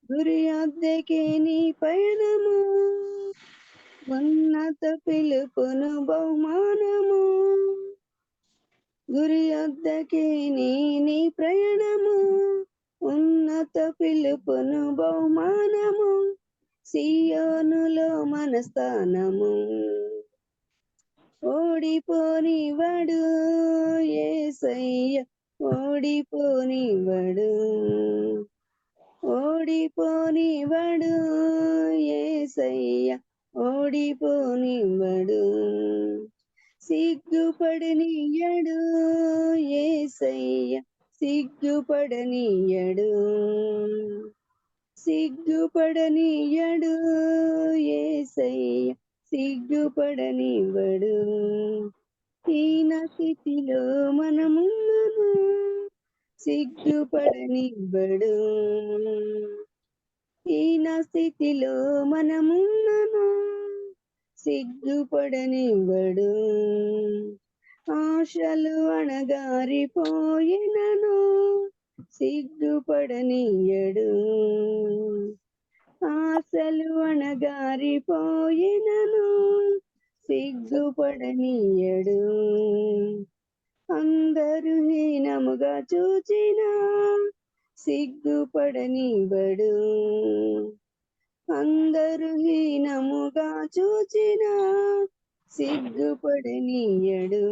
గురి అద్దెకే నీ పయనము, ఉన్నత పిలుపును బహుమానము. గురి అద్దెకే నీ ప్రయాణము, ఉన్నత పిలుపును బహుమానము. సియోనులో మన స్థానము, ఓడిపోనివాడు యేసయ్య, ఓడిపోనివాడు. ఓడిపోనివాడు యేసయ్య, ఓడిపోనివాడు. సిగ్గుపడనీయడు యేసయ్య, సిగ్గుపడనీయడు. సిగ్గుపడనీయడు యేసయ్య, సిగ్గుపడనివ్వడు. హీన స్థితిలో మనమున్నను, సిగ్గుపడనివ్వడు. హీన స్థితిలో మనమున్నను, సిగ్గుపడనివ్వడు. ఆశలు అణగారిపోయినను, సిగ్గుపడనీయడు. ఆశలు అణగారిపోయినను, సిగ్గుపడనీయడు. అందరూ హీనముగా చూచిన, సిగ్గుపడనివ్వడు. అందరూ హీనముగా చూచిన, సిగ్గుపడనీయడు.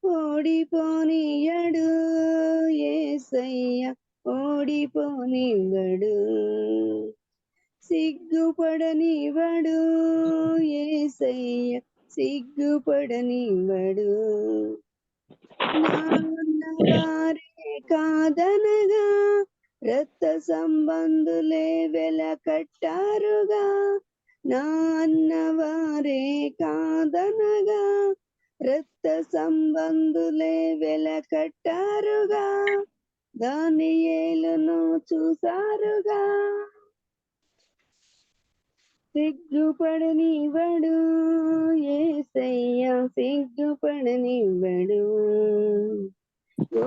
ఓడిపోనీయడు యేసయ్య, ఓడిపోనివ్వడు. సిగ్గుపడనివ్వడు యేసయ్య, సిగ్గుపడనివ్వడు. నాన్న వారే కాదనగా, రక్త సంబంధులే వెలకట్టారుగా. నాన్న వారే కాదనగా, రక్త సంబంధులే వెలకట్టారుగా. దానియేలును చూసారుగా, సిగ్గుపడనివ్వడు యేసయ్య, సిగ్గుపడనివ్వడు.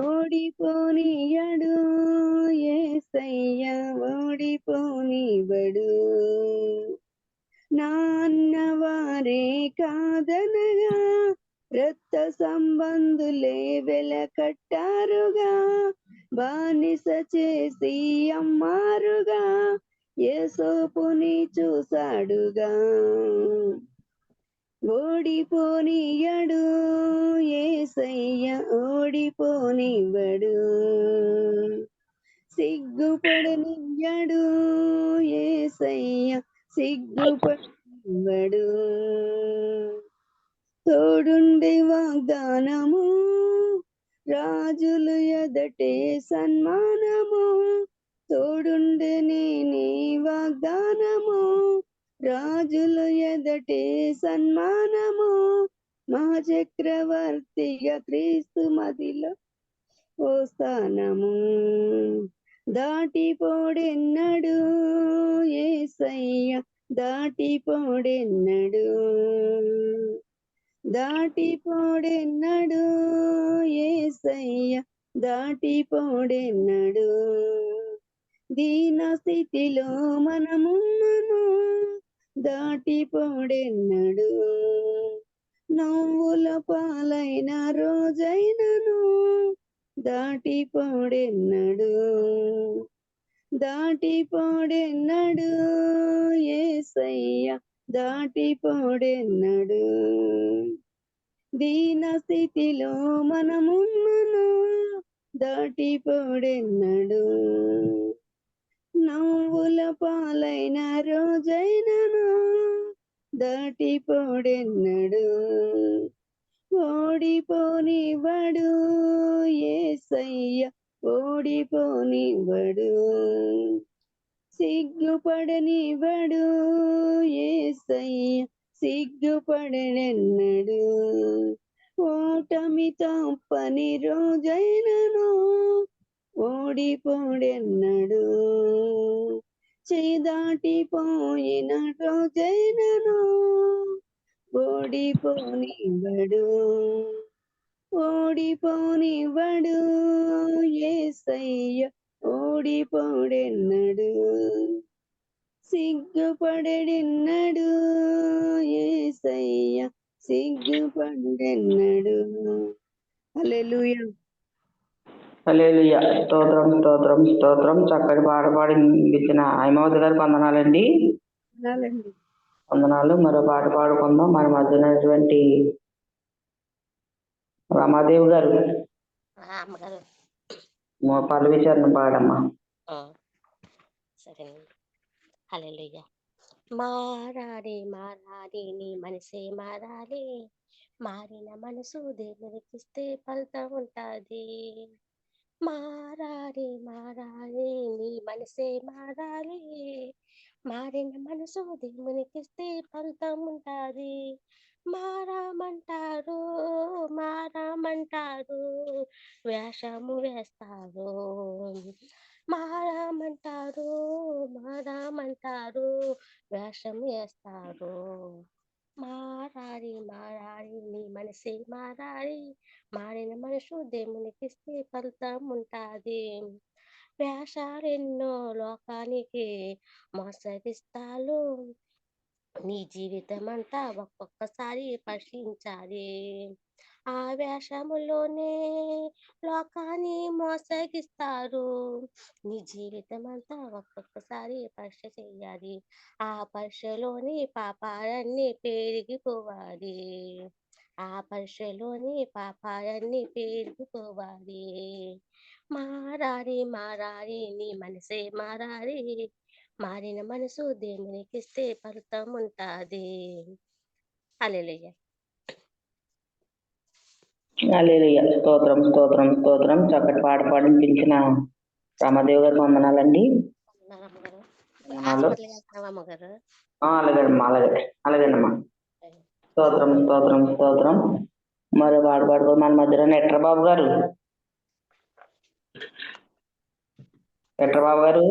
ఓడిపోనీయడు యేసయ్య, ఓడిపోనివ్వడు. నాన్న వారే కాదనగా, రక్త సంబంధులే వెలకట్టారుగా. బానిస చేసి అమ్మారుగా, యేసోపుని చూసాడుగా. ఓడిపోనీయడు యేసయ్య, ఓడిపోనివ్వడు. సిగ్గుపడనియ్యడు యేసయ్య, సిగ్గుపడనివ్వడు. తోడుండే వాగ్దానము, రాజులు ఎదటే సన్మానము. తోడుండే నీ వాగ్దానము, రాజులు ఎదటే సన్మానము. మహాచక్రవర్తిగా క్రీస్తు మదిలో ఓ స్థానము. దాటిపోడెన్నడు యేసయ్య, దాటిపోడెన్నడు. దాటిపోడెన్నడు యేసయ్య, దాటిపోడెన్నడు. దీన స్థితిలో మనమున్నను, దాటిపోడెన్నడు. నవ్వుల పాలైన రోజైనను, దాటిపోడెన్నడు. దాటిపోడెన్నడు యేసయ్య, దాటిపోడెన్నడు. దీన స్థితిలో మనమున్నను, దాటిపోడెన్నడు. నవ్వుల పాలైన రోజైనను, దాటిపోడెన్నడు. ఓడిపోనివ్వడు యేసయ్య, ఓడిపోనివ్వడు. సిగ్గుపడనివ్వడు యేసయ్య, సిగ్గుపడనెన్నడు. ఓటమి తప్పని రోజైనను, ఓడిపోడెన్నడు. చేయి దాటిపోయిన రోజైనను, ఓడిపోనివ్వడు. ఓడిపోనివ్వడు యేసయ్య, ఓడిపోడెన్నడు. సిగ్గుపడెన్నడు యేసయ్య, సిగ్గుపడెన్నడు. హల్లెలూయా. హల్లెలూయా. స్తోత్రం స్తోత్రం స్తోత్రం. చక్కటి పాట పాడి ఇచ్చిన హైమావతి గారికి వందనాలండి. వందనాలండి. వందనాలు. మరో పాట పాడుకుందాం. మన మధ్యనటువంటి రమాదేవి గారు అమ్మగారు పల్లవి చరణం పాడమ్మా. సరే. హల్లెలూయా. మారాలి మారాలి నీ మనసే మారాలి, మారిన మనసు దేవునికిస్తే ఫలితం ఉంటుంది. మారాలి మారాలి నీ మనసే మారాలి, మారిన మనసు దేవునికిస్తే ఫలితం ఉంటుంది. మారమంటారు మారమంటారు, వేషము వేస్తారు. మారమంటారు మారమంటారు, వేషం వేస్తారు. మారాలి మారాలి నీ మనసే మారాలి, మారిన మనసు దేవునికిస్తే ఫలితం ఉంటుంది. వేషాలెన్నో లోకానికి మోసగిస్తాలు, నీ జీవితం అంతా ఒక్కొక్కసారి పరిశీలించాలి. ఆ వేషములోనే లోకాన్ని మోసగిస్తారు, నీ జీవితం అంతా ఒక్కొక్కసారి పరీక్ష చెయ్యాలి. ఆ పరీక్షలోని పాపాలన్నీ పెరిగిపోవాలి, ఆ పరీక్షలోని పాపాలన్నీ పెరిగిపోవాలి. మారాలి మారాలి నీ మనసే మారాలి, మారిన మనసు దేవునికిస్తే ఫలితం ఉంటుంది. హల్లెలూయా. హల్లెలూయా. స్తోత్రం స్తోత్రం స్తోత్రం. చక్కటి పాట పాడించిన రామదేవి గారికి వందనాలండి. అమ్మగారు అలాగేనమ్మా, అలాగేనమ్మా. స్తోత్రం స్తోత్రం స్తోత్రం. మరో పాట పాడుకో. మన మధ్యలో నెట్రబాబు గారు నెట్రబాబు గారు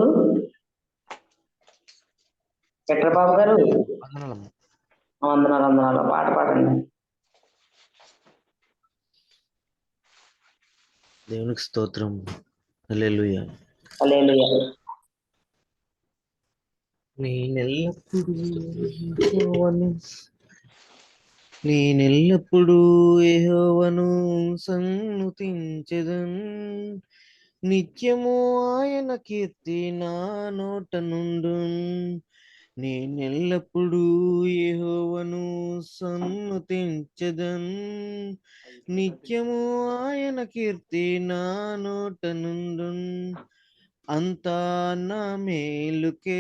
నెట్రబాబు గారు వందనాలు వందనాలు. పాట పాడండి. దేవునికి స్తోత్రం. హల్లెలూయా. హల్లెలూయా. నేనెల్లప్పుడూ యెహోవాను సన్నుతించెదన్, నిత్యము ఆయన కీర్తి నా నోట నుండున్. నేనెల్లప్పుడూ యెహోవాను సన్నుతించెదన్, నిత్యము ఆయన కీర్తి నా నోట నుండున్. అంతా నా మేలుకే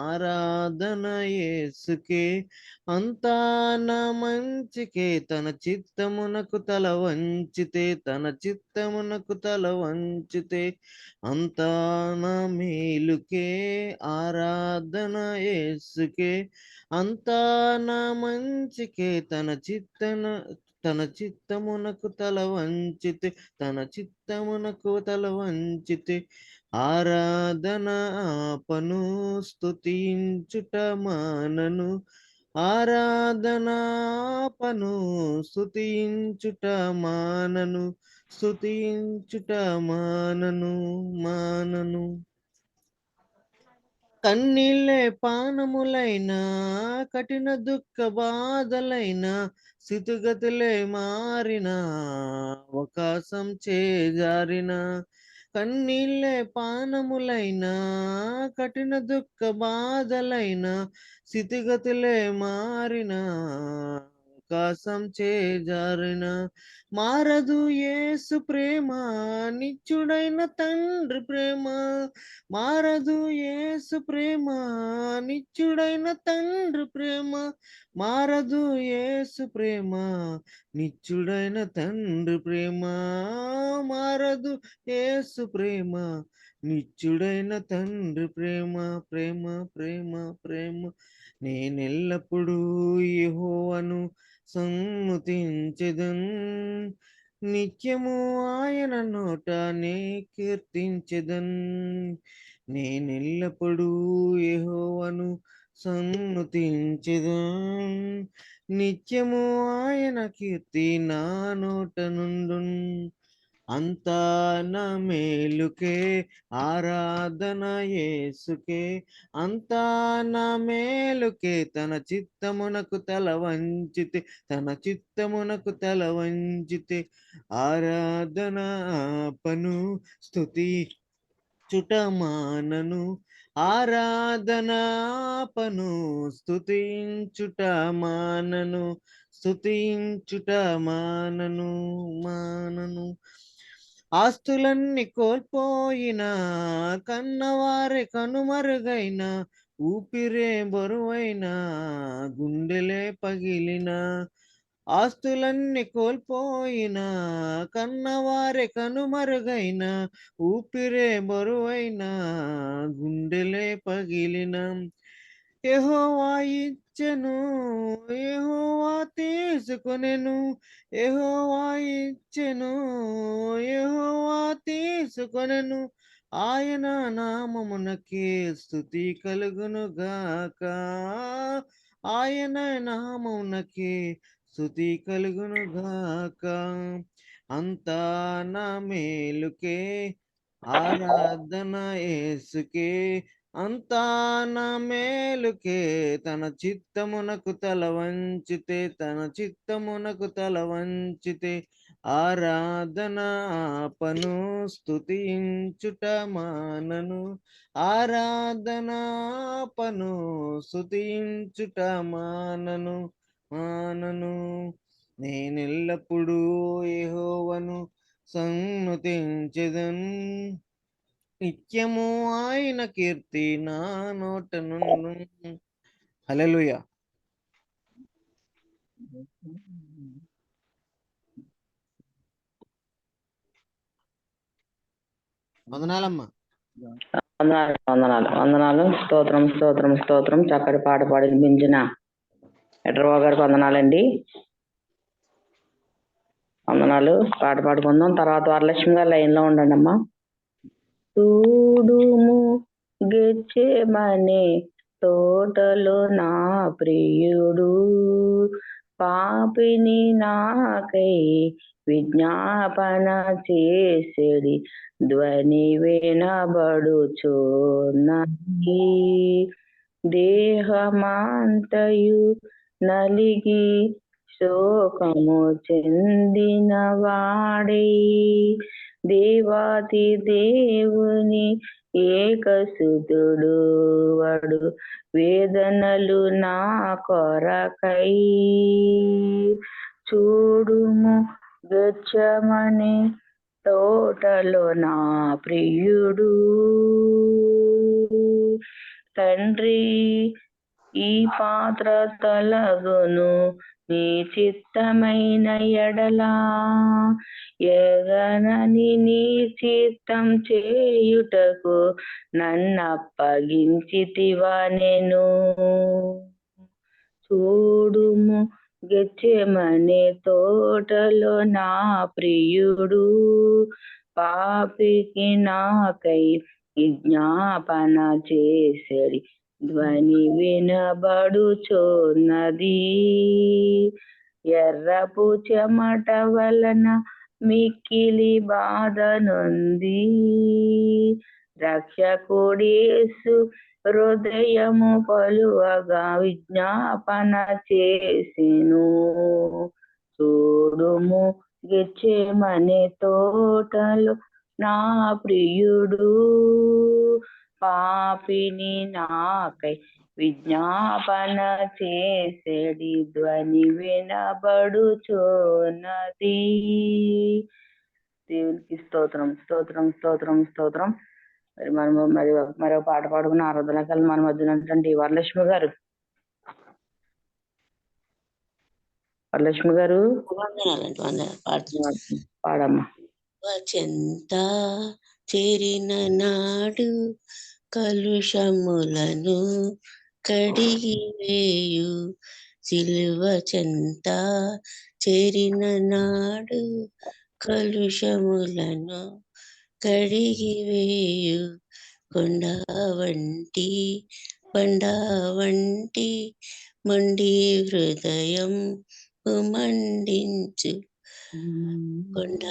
ఆరాధన యేసుకే, అంతా నా మంచికే తన చిత్తమునకు తల వంచితే, తన చిత్తమునకు తల వంచితే. అంతా నా మేలుకే ఆరాధన యేసుకే, అంతా నా మంచికే తన చిత్తమునకు తల వంచితే, తన చిత్తమునకు తల వంచితే. ఆరాధన ఆపను స్తుతించుట మానను, ఆరాధన ఆపను స్తుతించుట మానను, స్తుతించుట మానను. కన్నీళ్ళే పానములైనా, కఠిన దుఃఖ బాధలైనా, స్థితిగతులే మారిన, అవకాశం చేజారిన. కన్నీళ్ళే పానములైనా, కఠిన దుఃఖ బాధలైనా, స్థితిగతులే మారిన, అవకాశం చేజారిన. మారదు యేసు ప్రేమ, నిత్యుడైన తండ్రి ప్రేమ. మారదు యేసు ప్రేమ, నిత్యుడైన తండ్రి ప్రేమ. మారదు యేసు ప్రేమ, నిత్యుడైన తండ్రి ప్రేమ. మారదు యేసు ప్రేమ, నిత్యుడైన తండ్రి ప్రేమ. ప్రేమ ప్రేమ ప్రేమ. నేనెల్లప్పుడూ యెహోవాను సన్నుతించెదన్, నిత్యము ఆయన నోటనే కీర్తించెదన్. నేనెల్లప్పుడూ యెహోవాను సన్నుతించెదన్, నిత్యము ఆయన కీర్తి నా నోట నుండున్. అంతా నా మేలుకే ఆరాధన యేసుకే, అంతా నా మేలుకే. తన చిత్తమునకు తల వంచితే, తన చిత్తమునకు తల వంచితే, ఆరాధన ఆపను స్తుతి చుట మానను, ఆరాధనాపను స్తుతించుట మానను, స్తుతించుట మానను. ఆస్తులన్నీ కోల్పోయినా, కన్నవారే కనుమరుగైన, ఊపిరే బరువైనా, గుండెలే పగిలిన. ఆస్తులన్నీ కోల్పోయినా, కన్నవారే కనుమరుగైన, ఊపిరే బరువైన, గుండెలే పగిలిన. యెహోవా ఇచ్చెను, యెహోవా తీసుకొనెను, యెహోవా ఇచ్చెను, యెహోవా తీసుకొనెను. ఆయన నామమునకే స్తుతి కలుగును గాక, ఆయన నామమునకే స్తుతి కలుగును గాక. అంతా నా మేలుకే ఆరాధన యేసుకే, అంతా నా మేలుకే. తన చిత్తమునకు తల వంచితే, తన చిత్తమునకు తల వంచితే, ఆరాధన ఆపను స్తుతించుట మానను, ఆరాధన ఆపను స్తుతించుట మానను. నేనెల్లప్పుడూ యెహోవాను సన్నుతించెదన్, నిత్యము ఆయన కీర్తి నా నోట నుండును. హల్లెలూయా. వందనాలమ్మా. వందనాలు వందనాలు వందనాలు. స్తోత్రం స్తోత్రం స్తోత్రం. చక్కటి పాట పాడి వినిపించిన ఎట్రబాబు గారికి వందనాలండి. వందనాలు. పాట పాడుకుందాం. తర్వాత వరలక్ష్మి గారు లైన్ లో ఉండండి అమ్మా. చూడుము గెచ్చెమనే తోటలో నా ప్రియుడు, పాపిని నాకై విజ్ఞాపన చేసేడి ధ్వని వినబడుచున్నది. దేహమంతయు నలిగి శోకము చెందిన వాడై, దేవాతి దేవుని ఏకసుతుడు వడు, వేదనలు నా కొరకై. చూడుము గెత్సేమనే తోటలో నా ప్రియుడు, తండ్రి ఈ పాత్ర తొలగును నీ చిత్తమైన ఎడలా, ఎగనని నీ చిత్తం చేయుటకు నన్నప్పగించితివా నేను. చూడుము గెత్సేమనే తోటలో నా ప్రియుడు, పాపికి నాకై విజ్ఞాపన చేసేడి ధ్వని వినబడుచున్నది. ఎర్రపు చెమట వలన మిక్కిలి బాధ నొంది, రక్షకుడేసు హృదయము పలువగా విజ్ఞాపన చేసెను. చూడుము గెత్సేమనే తోటలో నా ప్రియుడు, పాపిని నాకై విజ్ఞాపన చేసేడి ధ్వని వినబడుచున్నది. దేవునికి స్తోత్రం స్తోత్రం స్తోత్రం స్తోత్రం. మరి మనము మరో పాట పాడుకున్న ఆరాధన కాలం మన మధ్యన ఉన్నటువంటి వరలక్ష్మి గారు. వరలక్ష్మి గారు వందనాలండి. వందనాలు. పాడమ్మా. చెంత చేరిన నాడు కలుషములను కడిగివేయు, సిలువ చెంత చేరిన నాడు కలుషములను కడిగివేయు, కొండ వంటి బండ వంటి మండి హృదయం మండించు కొండ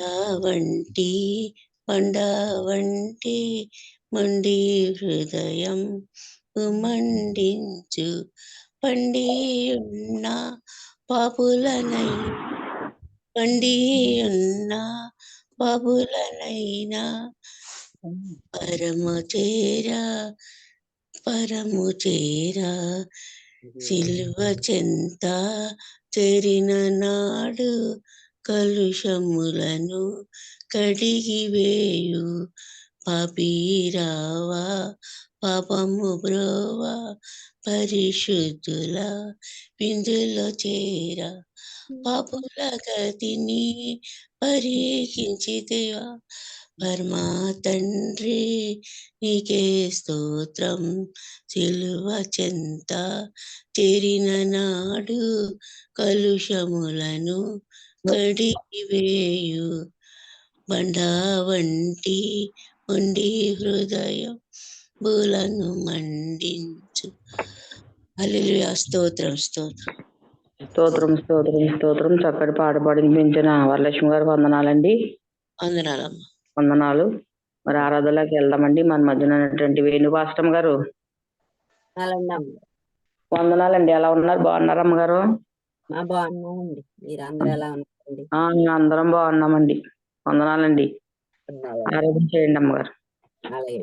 వంటి మండి హృదయం మండించు పండి ఉన్న పాపులనైనా పరము చేరా సిలువ చెంత చేరిన నాడు కలుషములను కడిగివేయు పాపీరావా పాపము బ్రోవా పరిశుద్ధుల విందులో చేరా పాపుల గతిని పరీక్షించితివా పరమా తండ్రి నీకే స్తోత్రం సిలువ చెంత చేరిన నాడు కలుషములను కడిగివేయు బండ వంటి మొండి హృదయం బులను మండించు. హల్లెలూయా. స్తోత్రం స్తోత్రం స్తోత్రం స్తోత్రం స్తోత్రం. చక్కటి పాట పాడించిన వరలక్ష్మి గారు వందనాలండి. వందనాలమ్మా. వందనాలు. మరి ఆరాధనలోకి వెళ్దామండి. మన మధ్యన ఉన్నటువంటి వేణుపాస్టమ్ గారు వందనాలండి. ఎలా ఉన్నారు? బాగున్నారు అమ్మగారు? బాగున్నామండి. మీరందరూ ఎలా ఉన్నారండి? అందరం బాగున్నామండి. వందనాలండి. ఆరాధన చేయండి అమ్మగారు. అలాగే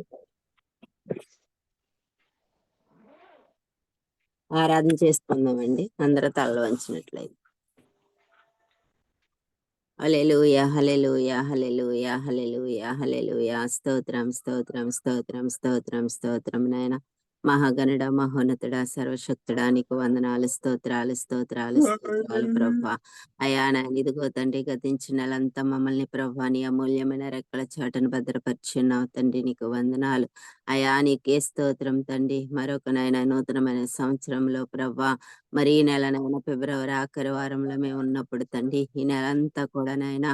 ఆరాధన చేసుకుందామండి. అందరూ తలలు వంచినట్లయితే. హల్లెలూయా హల్లెలూయా హల్లెలూయా హల్లెలూయా హల్లెలూయా. స్తోత్రం స్తోత్రం స్తోత్రం స్తోత్రం స్తోత్రం. నాయన మహాగణుడ మహోన్నతుడ సర్వశక్తుడా నీకు వందనాలు స్తోత్రాలు స్తోత్రాలు స్తోత్రాలు ప్రభా. అయా నాయన ఇదిగో తండ్రి గతించిన నెలంతా మమ్మల్ని ప్రభా నీ అమూల్యమైన రెక్కల చాటును భద్రపరిచున్నావు తండ్రి. నీకు వందనాలు అయా. నీకే స్తోత్రం తండ్రి. మరొక నాయన నూతనమైన సంవత్సరంలో ప్రభా మరి ఈ నెలనైనా ఫిబ్రవరి ఆఖరి వారంలో మేము ఉన్నప్పుడు తండ్రి ఈ నెలంతా కూడా నాయన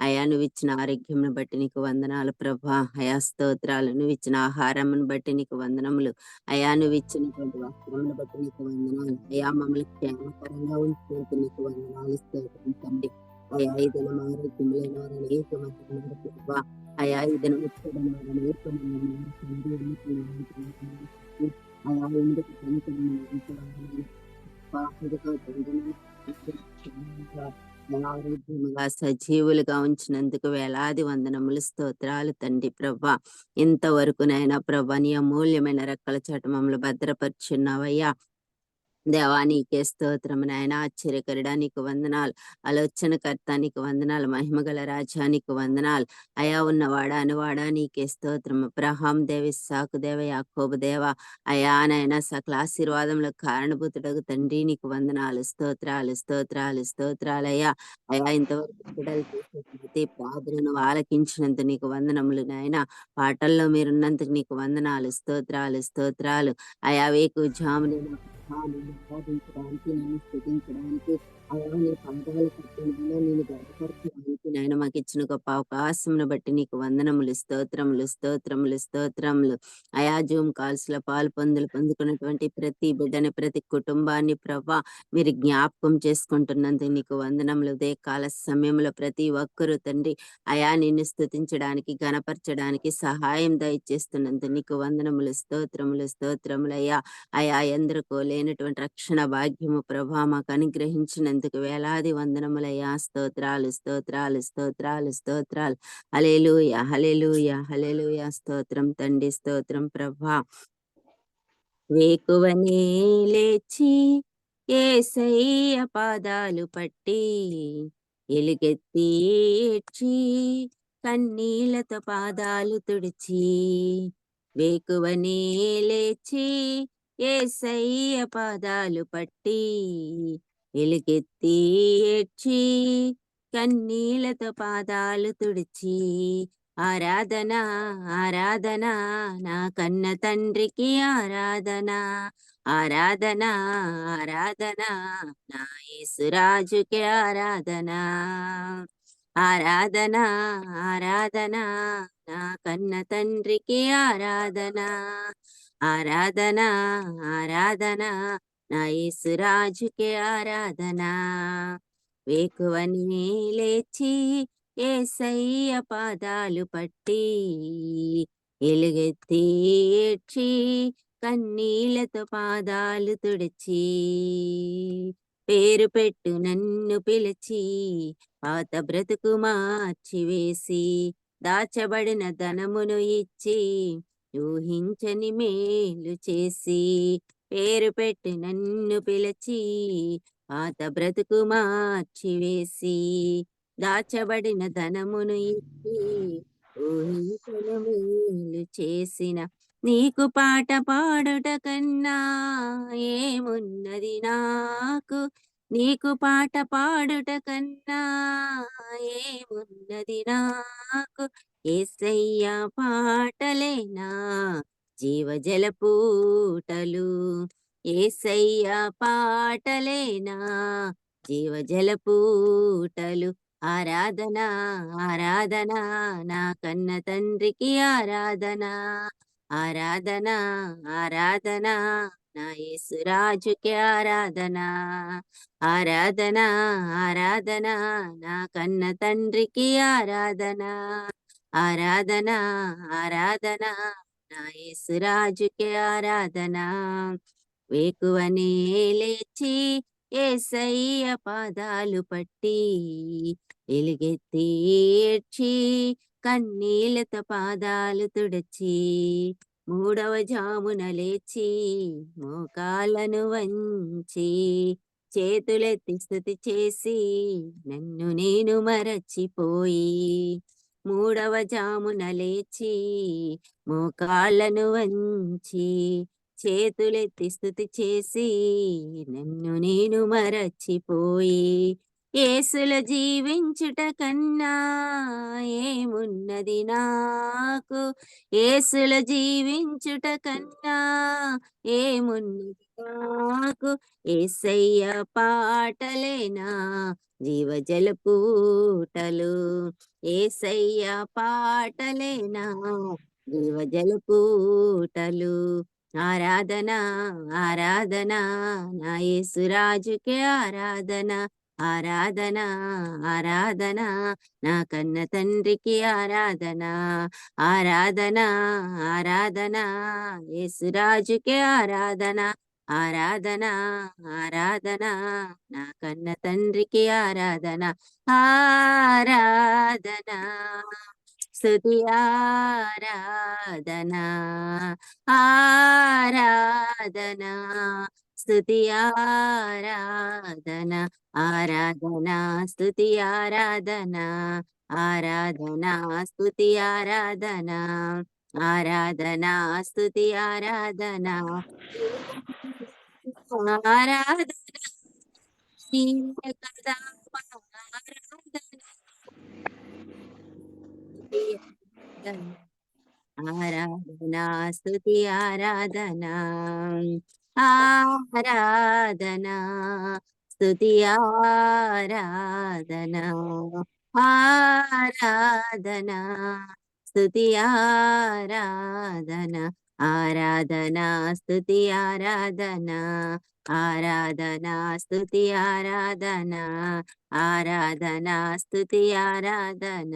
అయా నువ్వు ఇచ్చిన ఆరోగ్యంను బట్టి నీకు వందనాలు ప్రభా. అయా స్తోత్రాలు. నువ్వు ఇచ్చిన ఆహారమును బట్టి నీకు వందనములు అయా. నువ్వు ఇచ్చినటువంటి వస్త్రమును బట్టి నీకు వందనాలు అయా. మమ్మల్ని క్షేమకరంగా ఉంచినందుకు నీకు వందనాలు స్తోత్రం తండ్రి. అయా ఈ దినం ఆరోగ్యం లేని వారు అనేక మంది ఉన్నారు ప్రభా. అయా ఈ దినం ఇచ్చడం వారు అనేక మంది ఉన్నారు తండ్రి. అయా ఎందుకు ఆరోగ్యముగా సజీవులుగా ఉంచినందుకు వేలాది వందనములు స్తోత్రాలు తండ్రి ప్రభా. ఇంతవరకునైనా ప్రభా నీ అమూల్యమైన రెక్కల చాటు మమ్మల్ని భద్రపరుచున్నావయ్యా. దేవా నీకే స్తోత్రం నాయన. ఆశ్చర్యకరుడా నీకు వందనాలు. ఆలోచనకర్త నీకు వందనాలు. మహిమగల రాజా నీకు వందనాలు అయా. ఉన్నవాడా అనువాడా నీకే స్తోత్రం. అబ్రహాం దేవ ఇస్సాకు దేవ యాకోబు దేవ అయా నాయన సకల ఆశీర్వాదములకు కారణభూతుడకు తండ్రి నీకు వందనాలు స్తోత్రాలు స్తోత్రాలు స్తోత్రాలు అయ్యా. అయా ఇంతవరకు బిడ్డలు చేసే ప్రతి ప్రార్థనను ఆలకించినంత నీకు వందనములు నాయన. పాటల్లో మీరున్నందుకు నీకు వందనాలు స్తోత్రాలు స్తోత్రాలు అయా. వేకు జాములు ఆరాధించడానికి నేను స్థుతించడానికి అలా నీ పంటలు కట్టడంలో నేను గర్వపరచడానికి నాయన మాకు ఇచ్చిన గొప్ప అవకాశంను బట్టి నీకు వందనములు స్తోత్రములు స్తోత్రములు స్తోత్రములు అయా. జూమ్ కాల్స్ లో పొందుకున్నటువంటి ప్రతి బిడ్డని ప్రతి కుటుంబాన్ని ప్రభా మీరు జ్ఞాపకం చేసుకుంటున్నందుకు నీకు వందనములు. ఉదయ కాల సమయంలో ప్రతి ఒక్కరూ తండ్రి అయా నిన్ను స్తుతించడానికి గణపరచడానికి సహాయం దయచేస్తున్నందుకు నీకు వందనములు స్తోత్రములు స్తోత్రములు అయ్యా. అయా ఎందరికో లేనటువంటి రక్షణ భాగ్యము ప్రభా మాకు అనుగ్రహించినందుకు వేలాది వందనములయ్యా. స్తోత్రాలు స్తోత్రాలు స్తోత్రాలు స్తోత్రాలు. హల్లెలూయా హల్లెలూయా హల్లెలూయా. స్తోత్రం తండ్రి స్తోత్రం ప్రభా. వేకువనే లేచి యేసయ్య పాదాలు పట్టి ఎలుగెత్తి ఏడ్చి కన్నీళ్లతో పాదాలు తుడిచి వేకువనే లేచి యేసయ్య పాదాలు పట్టి ఎలుగెత్తి ఏడ్చి కన్నీళ్లతో పాదాలు తుడిచి ఆరాధన ఆరాధన నా కన్న తండ్రికి ఆరాధన ఆరాధన ఆరాధన నా యేసురాజుకి ఆరాధన ఆరాధన ఆరాధన నా కన్న తండ్రికి ఆరాధన ఆరాధన ఆరాధన నా యేసు రాజుకే ఆరాధన. వేకువనే లేచి యేసయ్య పాదాలు పట్టి ఎలుగెత్తి ఏడ్చి కన్నీళ్లతో పాదాలు తుడిచి పేరు పెట్టు నన్ను పిలిచి పాత బ్రతుకు మార్చివేసి దాచబడిన ధనమును ఇచ్చి ఊహించని మేలు చేసి పేరు పెట్టి నన్ను పిలిచి పాత బ్రతుకు మార్చివేసి దాచబడిన ధనమును ఇచ్చి ఊహించని మేలు చేసిన నీకు పాట పాడుట కన్నా ఏమున్నది నాకు, నీకు పాట పాడుట కన్నా ఏమున్నది నాకు, యేసయ్య పాటలేనా జీవజల పూటలు, యేసయ్య పాటలేనా జీవజల పూటలు. ఆరాధన ఆరాధన నా కన్న తండ్రికి ఆరాధన, ఆరాధన ఆరాధన నా యేసు రాజుకి ఆరాధన, ఆరాధన ఆరాధన నా కన్న తండ్రికి ఆరాధన, ఆరాధన ఆరాధన నా యేసు రాజుకి ఆరాధన. వేకువనే లేచి యేసయ్య పాదాలు పట్టి ఎలుగెత్తి ఏడ్చి కన్నీళ్లతో పాదాలు తుడిచి మూడవ జామున లేచి మోకాళ్ళను వంచి చేతులెత్తి స్తుతి చేసి నన్ను నేను మరచిపోయి మూడవ జామున లేచి మోకాళ్ళను వంచి చేతులెత్తి స్తుతి చేసి నన్ను నేను మరచిపోయి యేసుల జీవించుట కన్నా ఏమున్నది నాకు, యేసుల జీవించుట కన్నా ఏమున్నది నాకు, యేసయ్య పాటలేనా జీవజల పూటలు, యేసయ్య పాటలేనా జీవజల పూటలు. ఆరాధన ఆరాధన నా యేసు రాజుకే ఆరాధన, ఆరాధన ఆరాధన నా కన్న తండ్రికి ఆరాధన, ఆరాధన ఆరాధన యేసు రాజుకే ఆరాధన, ఆరాధన ఆరాధన నా కన్న తండ్రికి ఆరాధన, ఆరాధన స్తుతి ఆరాధన, ఆరాధన స్తుతి ఆరాధన, ఆరాధన స్తుతి ఆరాధన, ఆరాధన స్తుతి ఆరాధన, ఆరాధన స్తుతి ఆరాధన, ఆరాధన నీవే కదా ఆరాధన స్తుతి ఆరాధన, ఆరాధన స్తుతి ఆరాధన, ఆరాధన స్తుతి ఆరాధన, ఆరాధన స్తుతి ఆరాధన, ఆరాధన స్తుతి ఆరాధన, ఆరాధన స్తుతి ఆరాధన,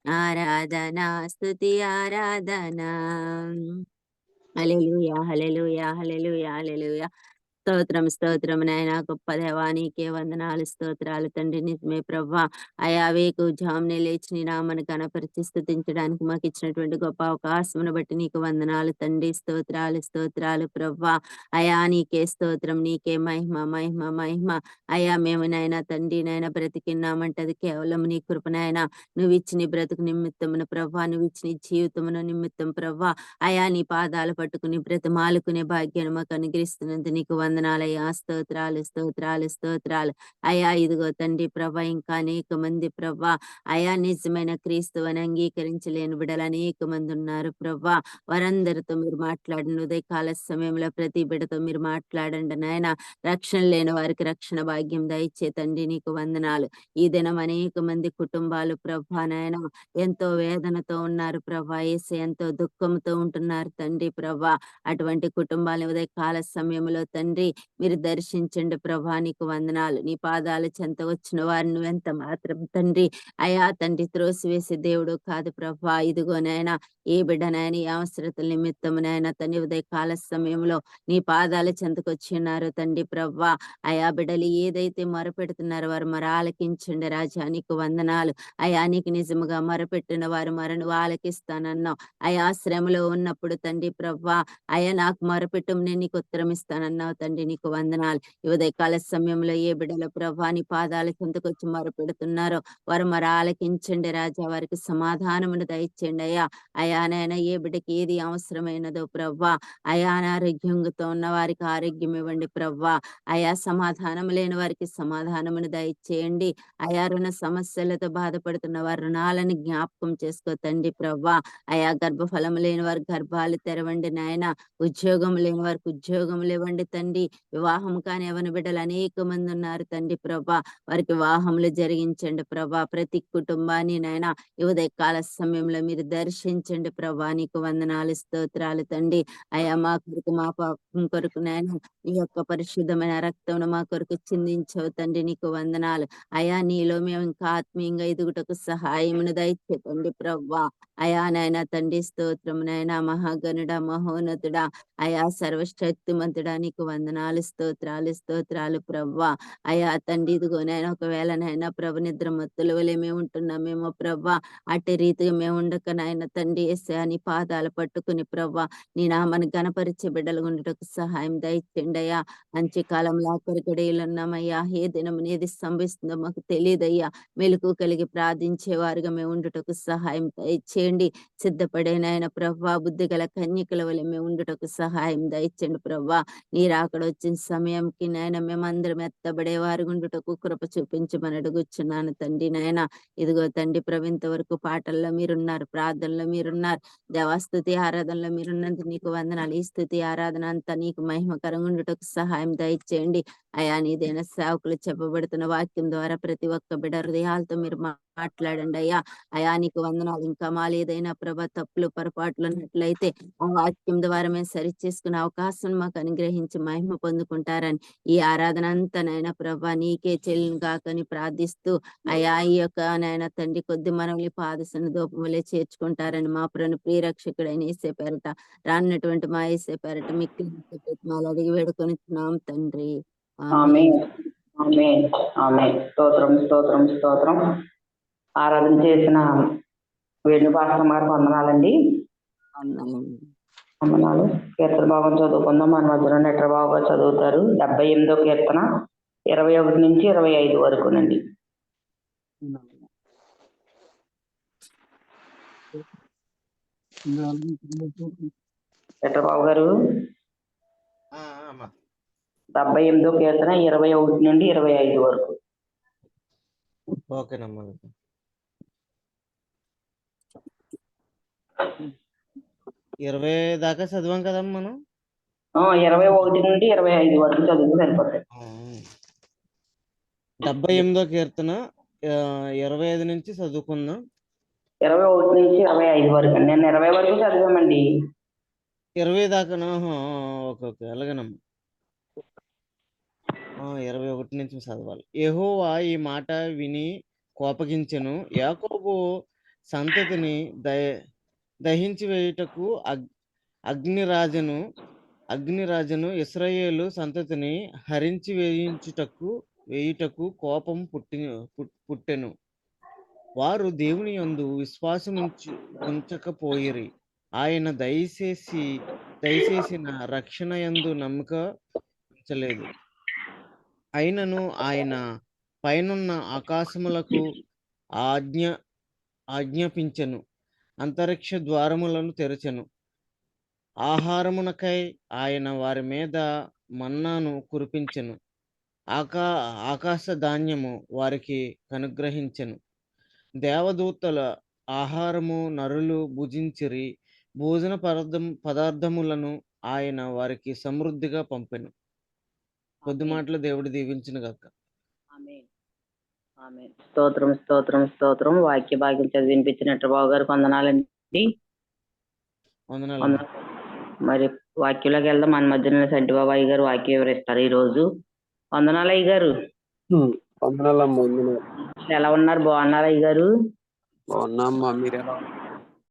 ఆరాధన స్తుతి ఆరాధన. హల్లెలూయా హల్లెలూయా హల్లెలూయా హల్లెలూయా. స్తోత్రం స్తోత్రం నాయనా గొప్ప దేవా నీకే వందనాలు స్తోత్రాలు తండ్రి. నిజమే ప్రవ్వా అయా వేకు జామునే లేచి నీ నామను కనపరిచి స్తుతించడానికి మాకు ఇచ్చినటువంటి గొప్ప అవకాశమును బట్టి నీకు వందనాలు తండ్రి. స్తోత్రాలు స్తోత్రాలు ప్రవ్వా అయా నీకే స్తోత్రం, నీకే మహిమ మహిమ మహిమ. అయా మేము నాయన తండ్రి నాయన బ్రతికిన్నామంటది కేవలం నీ కృపనైనా, నువ్వు ఇచ్చిన బ్రతుకు నిమిత్తమును ప్రవ్వా, నువ్వు ఇచ్చిన జీవితమును నిమిత్తం ప్రవ్వా అయా నీ పాదాలు పట్టుకుని బ్రతమాలుకునే భాగ్యాన్ని మాకు అనుగ్రహిస్తున్నందుకు నీకు వందనాలయ్యా. స్తోత్రాలు స్తోత్రాలు స్తోత్రాలు అయా. ఇదిగో తండ్రి ప్రభ ఇంకా అనేక మంది ప్రభా అయా నిజమైన క్రీస్తువని అంగీకరించలేని బిడ్డలు అనేక మంది ఉన్నారు ప్రభా. వారందరితో మీరు మాట్లాడండి ఉదయకాల సమయంలో ప్రతి బిడ్డతో మీరు మాట్లాడండి నాయన. రక్షణ లేని వారికి రక్షణ భాగ్యం దయచే తండ్రి నీకు వందనాలు. ఈ దినం అనేక మంది కుటుంబాలు ప్రభా నాయన ఎంతో వేదనతో ఉన్నారు ప్రభా, యేసు ఎంతో దుఃఖంతో ఉంటున్నారు తండ్రి ప్రభా. అటువంటి కుటుంబాల ఉదయకాల సమయంలో తండ్రి తండ్రి మీరు దర్శించండి ప్రభా. నీకు వందనాలు. నీ పాదాల చెంత వచ్చిన వారిని నువ్వెంత మాత్రం తండ్రి అయా తండ్రి త్రోసివేసే దేవుడు కాదు ప్రభా. ఇదిగోనైనా ఏ బిడ్డనైనా ఈ అవసరతల నిమిత్తమునైనా తండ్రి ఉదయ కాల సమయంలో నీ పాదాల చెంతకొచ్చి ఉన్నారు తండ్రి ప్రభా. అయా బిడ్డలు ఏదైతే మొరపెడుతున్నారో వారు మరి ఆలకించండి రాజా. నీకు వందనాలు అయా. నీకు నిజముగా మొరపెట్టిన వారు మరను ఆలకిస్తానన్నావు అయా. శ్రమలో ఉన్నప్పుడు తండ్రి ప్రభా అయా నాకు మొరపెట్టు నేను నీకు ఉత్తరం ఇస్తానన్నావు తండ్రి. నీకు వందనాలు. ఈ ఉదయకాల సమయంలో ఏ బిడ్డల ప్రభా నీ పాదాల చెంతకొచ్చి మొరపెడుతున్నారో వారు మరి ఆలకించండి రాజా. వారికి సమాధానమును దయచేయండి అయ్యా. అయానైనా ఏ బిడ్డకి ఏది అవసరమైనదో ప్రభా అయా. అనారోగ్యంతో ఉన్న వారికి ఆరోగ్యం ఇవ్వండి ప్రభా అయా. సమాధానం లేని వారికి సమాధానమును దయచేయండి అయా. రుణ సమస్యలతో బాధపడుతున్న వారి రుణాలను జ్ఞాపకం చేసుకో తండ్రి ప్రభా అయా. గర్భఫలం లేని వారి గర్భాలు తెరవండి నాయన. ఉద్యోగం లేని వారికి ఉద్యోగములు ఇవ్వండి తండ్రి. వివాహం కాని యవన బిడ్డలు అనేక మంది ఉన్నారు తండ్రి ప్రభా. వారికి వివాహములు జరిగించండి ప్రభా. ప్రతి కుటుంబాన్ని నాయన ఈ ఉదయకాల సమయంలో మీరు దర్శించండి ప్రభా. నీకు వందనాలు స్తోత్రాలు తండ్రి అయా. మా కొరకు మా పాపం కొరకు నాయన ఈ యొక్క పరిశుద్ధమైన రక్తమును మా కొరకు చిందించవు తండ్రి. నీకు వందనాలు అయా. నీలో మేము ఇంకా ఆత్మీయంగా ఎదుగుటకు సహాయమును దయచేయండి ప్రభా అయా. నాయన తండ్రి స్తోత్రం నాయన. మహాగణుడ మహోన్నతుడా అయా. సర్వశక్తిమంతుడా నీకు వందనాలు స్తోత్రాలు ప్రభా అయా. తండ్రి ఇదిగోనైనా ఒకవేళ నాయన ప్రభు నిద్ర మత్తుల వలె మేము ఉంటున్నామేమో ప్రభా. అట్టి రీతిగా మేము ఉండక నాయన తండ్రి యేసయ్యా నీ పాదాలు పట్టుకుని ప్రభా నీ నామని గణపరిచే బిడ్డలు ఉండటకు సహాయం దయచేయండి అయ్యా. మంచి కాలంలో ఆఖరి గడియలు ఉన్నామయ్యా. ఏ దినం ఏది సంభవిస్తుందో మాకు తెలియదయ్యా. మెలకు కలిగి ప్రార్థించేవారుగా మేము ఉండుటకు సహాయం దయచేయండి. సిద్ధపడేనాయన ప్రభా బుద్ధి గల కన్యకల వల్ల మేము ఉండుటకు సహాయం దయచేయండి ప్రభా. నీరు అక్కడ వచ్చిన సమయంకి నాయన మేమందరం ఎత్తబడే వారు ఉండుటకు కృప చూపించమని అడుగుచున్నాను తండ్రి నాయన. ఇదిగో తండ్రి ప్రభు ఇంతవరకు పాటల్లో మీరున్నారు, ప్రార్థనలో మీరున్నారు, దేవాస్తుతి ఆరాధనలో మీరున్నందుకు నీకు వందనాలు. ఈ స్తుతి ఆరాధన అంతా నీకు మహిమకరంగా ఉండుటకు సహాయం దయచేయండి అయా. నీదైన సేవకులు చెప్పబడుతున్న వాక్యం ద్వారా ప్రతి ఒక్క బిడ్డ హృదయాలతో మీరు మాట్లాడండి అయ్యా. అయా నీకు వందనాలు. ఇంకా మాలు ఏదైనా ప్రభ తప్పులు పొరపాట్లు ఉన్నట్లయితే ఆ వాక్యం ద్వారా మేము సరి చేసుకునే అవకాశం మాకు అనుగ్రహించి మహిమ పొందుకుంటారని ఈ ఆరాధన అంతా నాయన ప్రభ నీకే చెల్లిని కాకని ప్రార్థిస్తూ అయా ఈ యొక్క నాయన తండ్రి కొద్ది మనల్ని పాదసన దూపములే చేర్చుకుంటారని మా ప్రియరక్షకుడైన యేసే పేరట రానున్నటువంటి మా యేసే పేరట మీకు అడిగి వేడుకొనిచున్నాం తండ్రి. ఆమేన్ ఆమేన్ ఆమేన్. స్తోత్రం. ఆరాధన చేసిన వేణుపాస్టర్ గారికి వందనాలండి. వందనాలు. కీర్తన భాగం చదువుకుందాం. మన మధ్యలో నెట్ర బాబు చదువుతారు. 78వ కీర్తన 21 నుంచి 25 వరకునండి. నెట్ర బాబు గారు 78వ కీర్తన 21 నుండి 25 వరకు. ఓకేనమ్మా. 20 దాకా చదివాం కదమ్మా మనం. 21 నుండి 25 వరకు చదువుతూ సరిపోతాయి. 78వ కీర్తన 25 నుంచి చదువుకుందాం. 21 నుంచి 25 వరకు అండి. నేను 20 వరకు చదివామండి. 20 దాకా. ఓకే అలాగేనమ్మా. 21 నుంచి చదవాలి. యెహోవా ఈ మాట విని కోపగించెను. యాకోబు సంతతిని దహించి వేయుటకు అగ్నిరాజను ఇశ్రాయేలు సంతతిని హరించి వేయుటకు కోపం పుట్టెను. వారు దేవుని యందు విశ్వాసం ఉంచకపోయిరి. ఆయన దయచేసిన రక్షణ యందు నమ్మక ఉంచలేదు. అయినను ఆయన పైనున్న ఆకాశములకు ఆజ్ఞాపించెను, అంతరిక్ష ద్వారములను తెరచెను. ఆహారమునకై ఆయన వారి మీద మన్నాను కురిపించెను. ఆకాశ ధాన్యము వారికి కనుగ్రహించెను. దేవదూతల ఆహారము నరులు భుజించిరి. భోజన పదార్థములను ఆయన వారికి సమృద్ధిగా పంపెను. కొద్ది మాటలు దేవుడు దీవించును గాక. స్తోత్రం. వాక్య భాగ్యం చదివినిపించినట్టు బాబు గారికి వందనాలండి. వందనాలు. మరి వాక్యంలోకి వెళ్దాం. మన మధ్యన సంటిబాబు అయ్య గారు వాక్యం వివరిస్తారు ఈ రోజు. వందనాలు అయ్య గారు. వందనాలమ్మా. వందనాలు. ఎలా ఉన్నారు? బాగున్నారు అయ్య గారు? బాగున్నామ్మా. మీరు ఎలా ఉన్నారు?